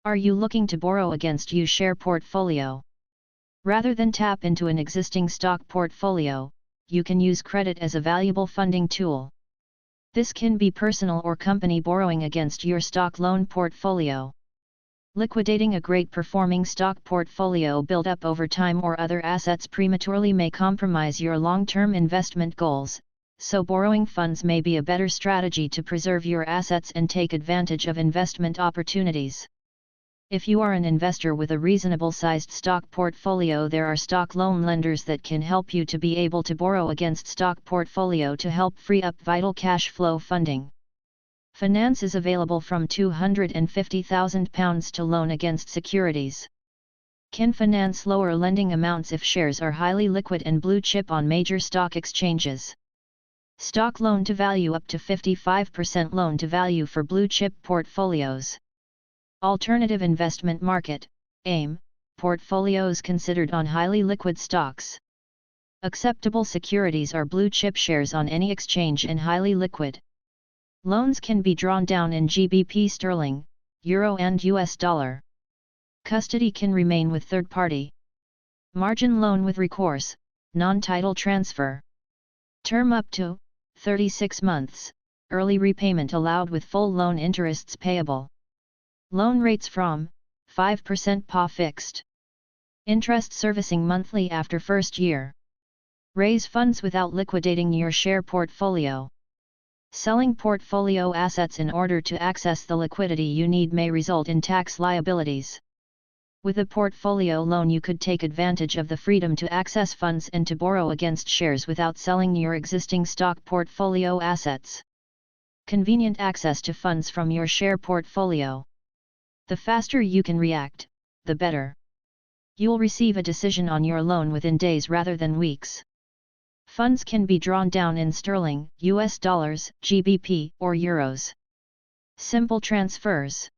Are you looking to borrow against your share portfolio? Rather than tap into an existing stock portfolio, you can use credit as a valuable funding tool. This can be personal or company borrowing against your stock loan portfolio. Liquidating a great performing stock portfolio built up over time or other assets prematurely may compromise your long-term investment goals, so borrowing funds may be a better strategy to preserve your assets and take advantage of investment opportunities. If you are an investor with a reasonable-sized stock portfolio, there are stock loan lenders that can help you to be able to borrow against stock portfolio to help free up vital cash flow funding. Finance is available from £250,000 to loan against securities. Can finance lower lending amounts if shares are highly liquid and blue chip on major stock exchanges. Stock loan to value up to 55% loan to value for blue chip portfolios. Alternative investment market, AIM, portfolios considered on highly liquid stocks. Acceptable securities are blue chip shares on any exchange and highly liquid. Loans can be drawn down in GBP sterling, euro and US dollar. Custody can remain with third party. Margin loan with recourse, non-title transfer. Term up to 36 months, early repayment allowed with full loan interests payable. Loan rates from 5% PA fixed. Interest servicing monthly after first year. Raise funds without liquidating your share portfolio. Selling portfolio assets in order to access the liquidity you need may result in tax liabilities. With a portfolio loan, you could take advantage of the freedom to access funds and to borrow against shares without selling your existing stock portfolio assets. Convenient access to funds from your share portfolio. The faster you can react, the better. You'll receive a decision on your loan within days rather than weeks. Funds can be drawn down in sterling, US dollars, GBP, or euros. Simple transfers.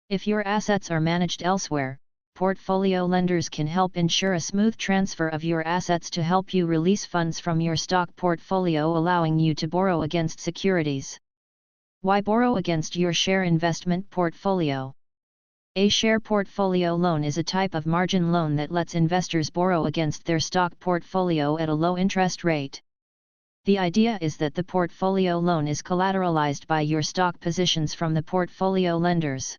If your assets are managed elsewhere, portfolio lenders can help ensure a smooth transfer of your assets to help you release funds from your stock portfolio, allowing you to borrow against securities. Why borrow against your share investment portfolio? A share portfolio loan is a type of margin loan that lets investors borrow against their stock portfolio at a low interest rate. The idea is that the portfolio loan is collateralized by your stock positions from the portfolio lenders.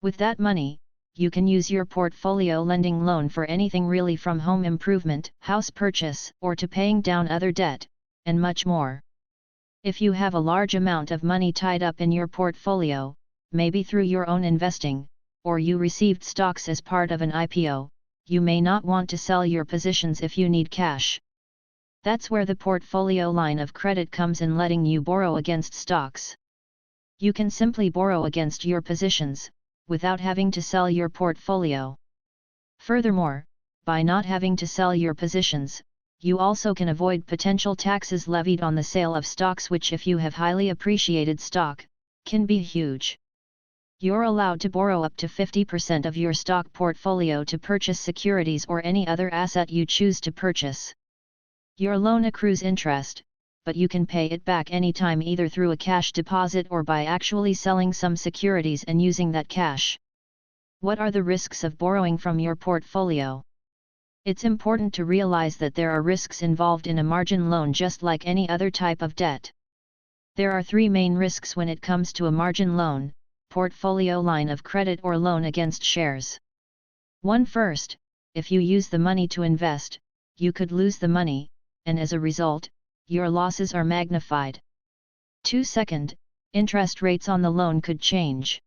With that money, you can use your portfolio lending loan for anything really, from home improvement, house purchase, or to paying down other debt, and much more. If you have a large amount of money tied up in your portfolio, maybe through your own investing, or you received stocks as part of an IPO, you may not want to sell your positions if you need cash. That's where the portfolio line of credit comes in, letting you borrow against stocks. You can simply borrow against your positions, without having to sell your portfolio. Furthermore, by not having to sell your positions, you also can avoid potential taxes levied on the sale of stocks, which, if you have highly appreciated stock, can be huge. You're allowed to borrow up to 50% of your stock portfolio to purchase securities or any other asset you choose to purchase. Your loan accrues interest, but you can pay it back anytime, either through a cash deposit or by actually selling some securities and using that cash. What are the risks of borrowing from your portfolio? It's important to realize that there are risks involved in a margin loan, just like any other type of debt. There are three main risks when it comes to a margin loan, portfolio line of credit, or loan against shares. 1. First, if you use the money to invest, you could lose the money, and as a result, your losses are magnified. 2. Second, interest rates on the loan could change.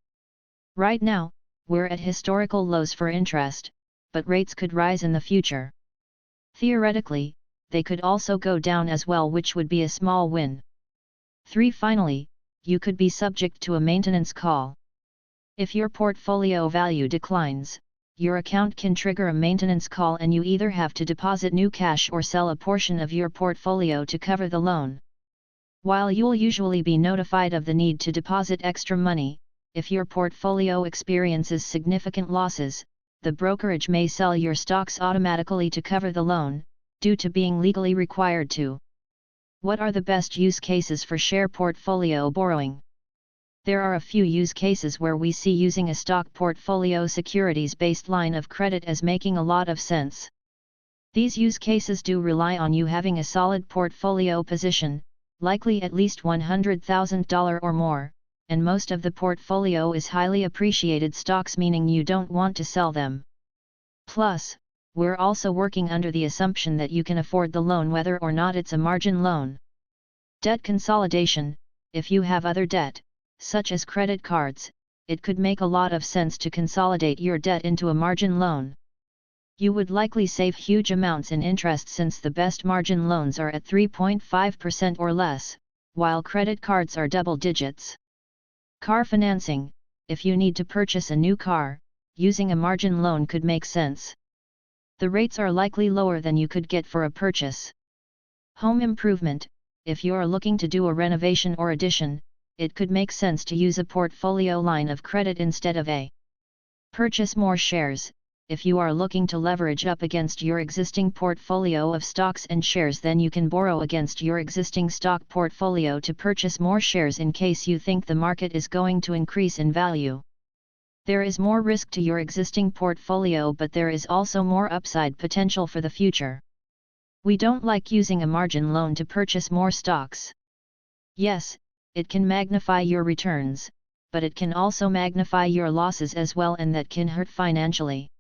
Right now, we're at historical lows for interest, but rates could rise in the future. Theoretically, they could also go down as well, which would be a small win. 3. Finally, you could be subject to a maintenance call. If your portfolio value declines, your account can trigger a maintenance call, and you either have to deposit new cash or sell a portion of your portfolio to cover the loan. While you'll usually be notified of the need to deposit extra money, if your portfolio experiences significant losses, the brokerage may sell your stocks automatically to cover the loan, due to being legally required to. What are the best use cases for share portfolio borrowing? There are a few use cases where we see using a stock portfolio securities-based line of credit as making a lot of sense. These use cases do rely on you having a solid portfolio position, likely at least $100,000 or more, and most of the portfolio is highly appreciated stocks, meaning you don't want to sell them. Plus, we're also working under the assumption that you can afford the loan whether or not it's a margin loan. Debt consolidation: if you have other debt, such as credit cards, it could make a lot of sense to consolidate your debt into a margin loan. You would likely save huge amounts in interest since the best margin loans are at 3.5% or less, while credit cards are double digits. Car financing: if you need to purchase a new car, using a margin loan could make sense. The rates are likely lower than you could get for a purchase. Home improvement: if you are looking to do a renovation or addition, it could make sense to use a portfolio line of credit instead of a purchase more shares. If you are looking to leverage up against your existing portfolio of stocks and shares, then you can borrow against your existing stock portfolio to purchase more shares in case you think the market is going to increase in value. There is more risk to your existing portfolio, but there is also more upside potential for the future. We don't like using a margin loan to purchase more stocks. Yes, it can magnify your returns, but it can also magnify your losses as well, and that can hurt financially.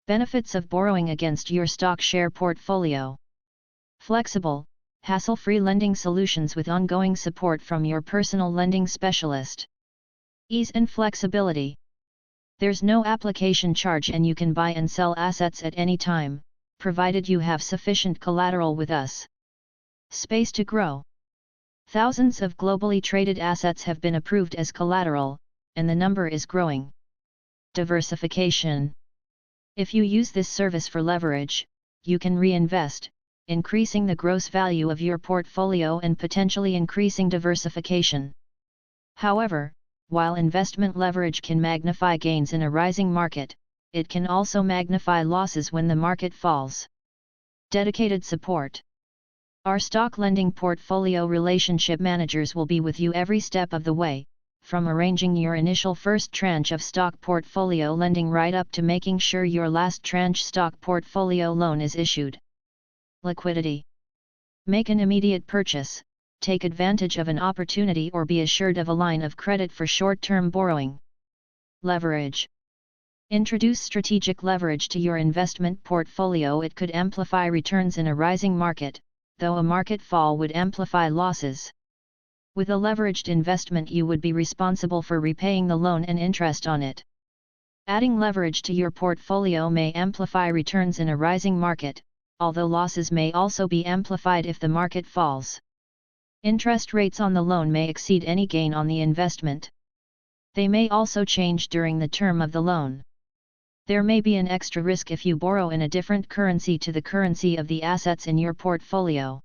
Benefits of borrowing against your stock share portfolio: flexible, hassle-free lending solutions with ongoing support from your personal lending specialist. Ease and flexibility: there's no application charge and you can buy and sell assets at any time, provided you have sufficient collateral with us. Space to grow: thousands of globally traded assets have been approved as collateral, and the number is growing. Diversification: if you use this service for leverage, you can reinvest, increasing the gross value of your portfolio and potentially increasing diversification. However, while investment leverage can magnify gains in a rising market, it can also magnify losses when the market falls. Dedicated support: our stock lending portfolio relationship managers will be with you every step of the way, from arranging your initial first tranche of stock portfolio lending right up to making sure your last tranche stock portfolio loan is issued. Liquidity: make an immediate purchase, take advantage of an opportunity, or be assured of a line of credit for short-term borrowing. Leverage: introduce strategic leverage to your investment portfolio. It could amplify returns in a rising market, though a market fall would amplify losses. With a leveraged investment, you would be responsible for repaying the loan and interest on it. Adding leverage to your portfolio may amplify returns in a rising market, although losses may also be amplified if the market falls. Interest rates on the loan may exceed any gain on the investment. They may also change during the term of the loan. There may be an extra risk if you borrow in a different currency to the currency of the assets in your portfolio.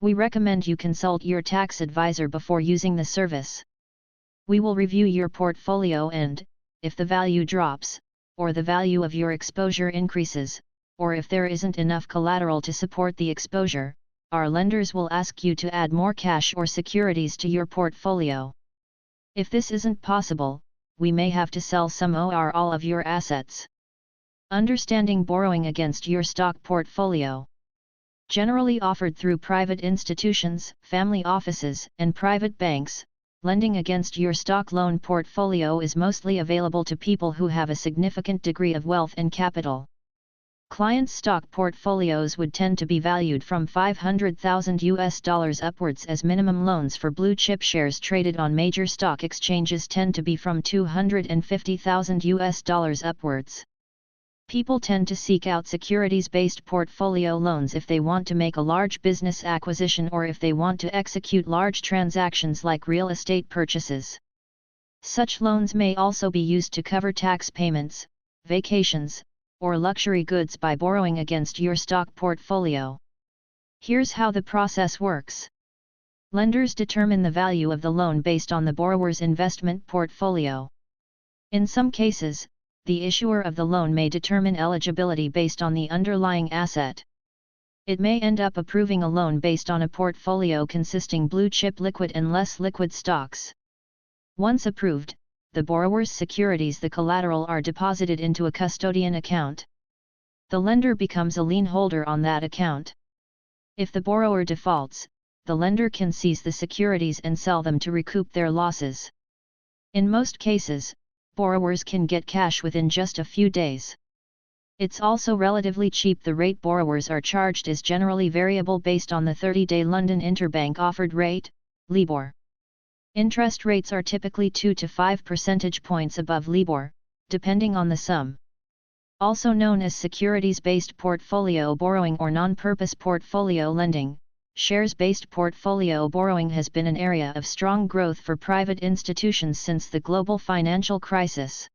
We recommend you consult your tax advisor before using the service. We will review your portfolio and, if the value drops, or the value of your exposure increases, or if there isn't enough collateral to support the exposure, our lenders will ask you to add more cash or securities to your portfolio. If this isn't possible, we may have to sell some or all of your assets. Understanding borrowing against your stock portfolio. Generally offered through private institutions, family offices, and private banks, lending against your stock loan portfolio is mostly available to people who have a significant degree of wealth and capital. Clients' stock portfolios would tend to be valued from $500,000 upwards, as minimum loans for blue chip shares traded on major stock exchanges tend to be from $250,000 upwards. People tend to seek out securities-based portfolio loans if they want to make a large business acquisition or if they want to execute large transactions like real estate purchases. Such loans may also be used to cover tax payments, vacations, or luxury goods by borrowing against your stock portfolio. Here's how the process works. Lenders determine the value of the loan based on the borrower's investment portfolio. In some cases, the issuer of the loan may determine eligibility based on the underlying asset. It may end up approving a loan based on a portfolio consisting blue chip liquid and less liquid stocks. Once approved, the borrower's securities, the collateral, are deposited into a custodian account. The lender becomes a lien holder on that account. If the borrower defaults, the lender can seize the securities and sell them to recoup their losses. In most cases, borrowers can get cash within just a few days. It's also relatively cheap. The rate borrowers are charged is generally variable based on the 30-day London Interbank Offered Rate, LIBOR. Interest rates are typically 2 to 5 percentage points above LIBOR, depending on the sum. Also known as securities-based portfolio borrowing or non-purpose portfolio lending, shares-based portfolio borrowing has been an area of strong growth for private institutions since the global financial crisis.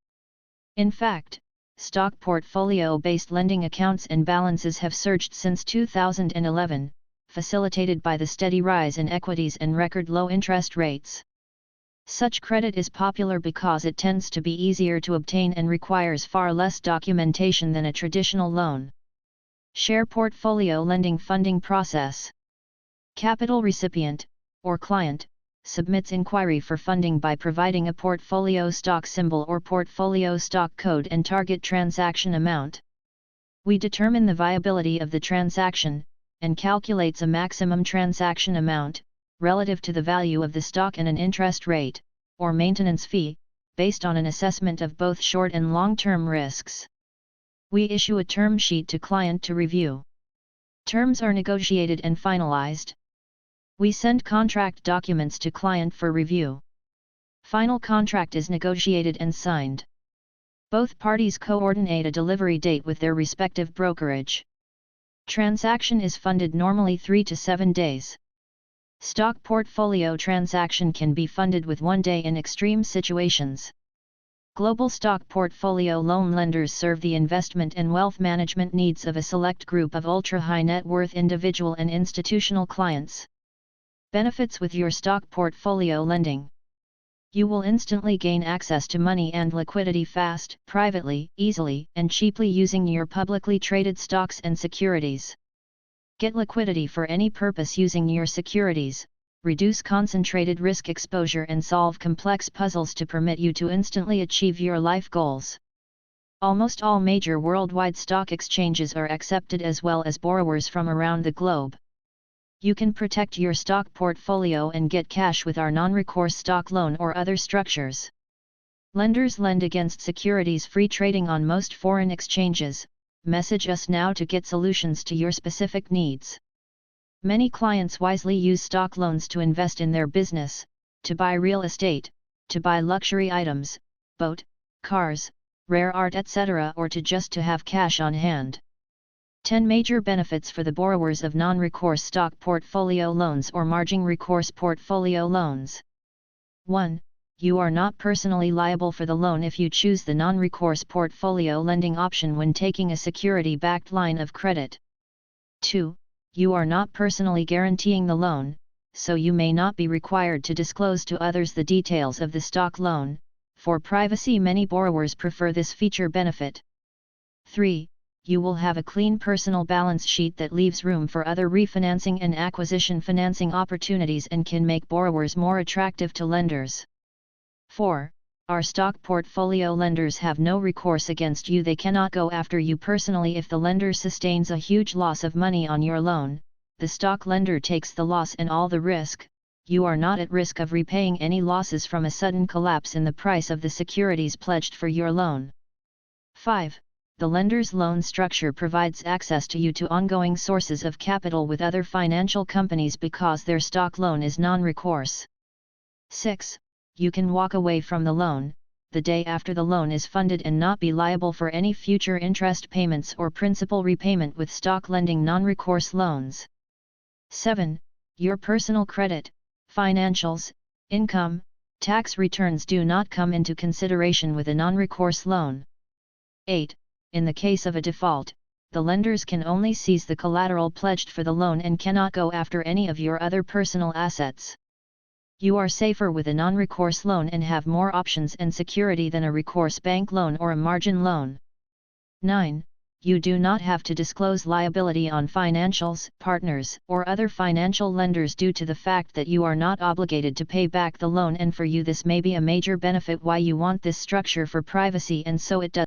In fact, stock portfolio-based lending accounts and balances have surged since 2011, facilitated by the steady rise in equities and record low interest rates. Such credit is popular because it tends to be easier to obtain and requires far less documentation than a traditional loan. Share portfolio lending funding process. Capital recipient, or client, submits inquiry for funding by providing a portfolio stock symbol or portfolio stock code and target transaction amount. We determine the viability of the transaction, and calculates a maximum transaction amount, relative to the value of the stock and an interest rate, or maintenance fee, based on an assessment of both short and long-term risks. We issue a term sheet to client to review. Terms are negotiated and finalized. We send contract documents to client for review. Final contract is negotiated and signed. Both parties coordinate a delivery date with their respective brokerage. Transaction is funded normally 3 to 7 days. Stock portfolio transaction can be funded with 1 day in extreme situations. Global stock portfolio loan lenders serve the investment and wealth management needs of a select group of ultra-high net worth individual and institutional clients. Benefits with your stock portfolio lending. You will instantly gain access to money and liquidity fast, privately, easily, and cheaply using your publicly traded stocks and securities. Get liquidity for any purpose using your securities, reduce concentrated risk exposure and solve complex puzzles to permit you to instantly achieve your life goals. Almost all major worldwide stock exchanges are accepted as well as borrowers from around the globe. You can protect your stock portfolio and get cash with our non-recourse stock loan or other structures. Lenders lend against securities free trading on most foreign exchanges. Message us now to get solutions to your specific needs. Many clients wisely use stock loans to invest in their business, to buy real estate, to buy luxury items, boat, cars, rare art etc. or to have cash on hand. 10 major benefits for the borrowers of non-recourse stock portfolio loans or margin recourse portfolio loans. 1. You are not personally liable for the loan if you choose the non-recourse portfolio lending option when taking a security-backed line of credit. 2. You are not personally guaranteeing the loan, so you may not be required to disclose to others the details of the stock loan. For privacy, many borrowers prefer this feature benefit. 3. You will have a clean personal balance sheet that leaves room for other refinancing and acquisition financing opportunities and can make borrowers more attractive to lenders. 4. Our stock portfolio lenders have no recourse against you. They cannot go after you personally if the lender sustains a huge loss of money on your loan. The stock lender takes the loss and all the risk. You are not at risk of repaying any losses from a sudden collapse in the price of the securities pledged for your loan. 5. The lender's loan structure provides access to you to ongoing sources of capital with other financial companies because their stock loan is non-recourse. 6. You can walk away from the loan, the day after the loan is funded and not be liable for any future interest payments or principal repayment with stock lending non-recourse loans. 7. Your personal credit, financials, income, tax returns do not come into consideration with a non-recourse loan. 8. In the case of a default, the lenders can only seize the collateral pledged for the loan and cannot go after any of your other personal assets. You are safer with a non-recourse loan and have more options and security than a recourse bank loan or a margin loan. 9. you do not have to disclose liability on financials, partners, or other financial lenders due to the fact that you are not obligated to pay back the loan, and for you this may be a major benefit why you want this structure for privacy, and so it does.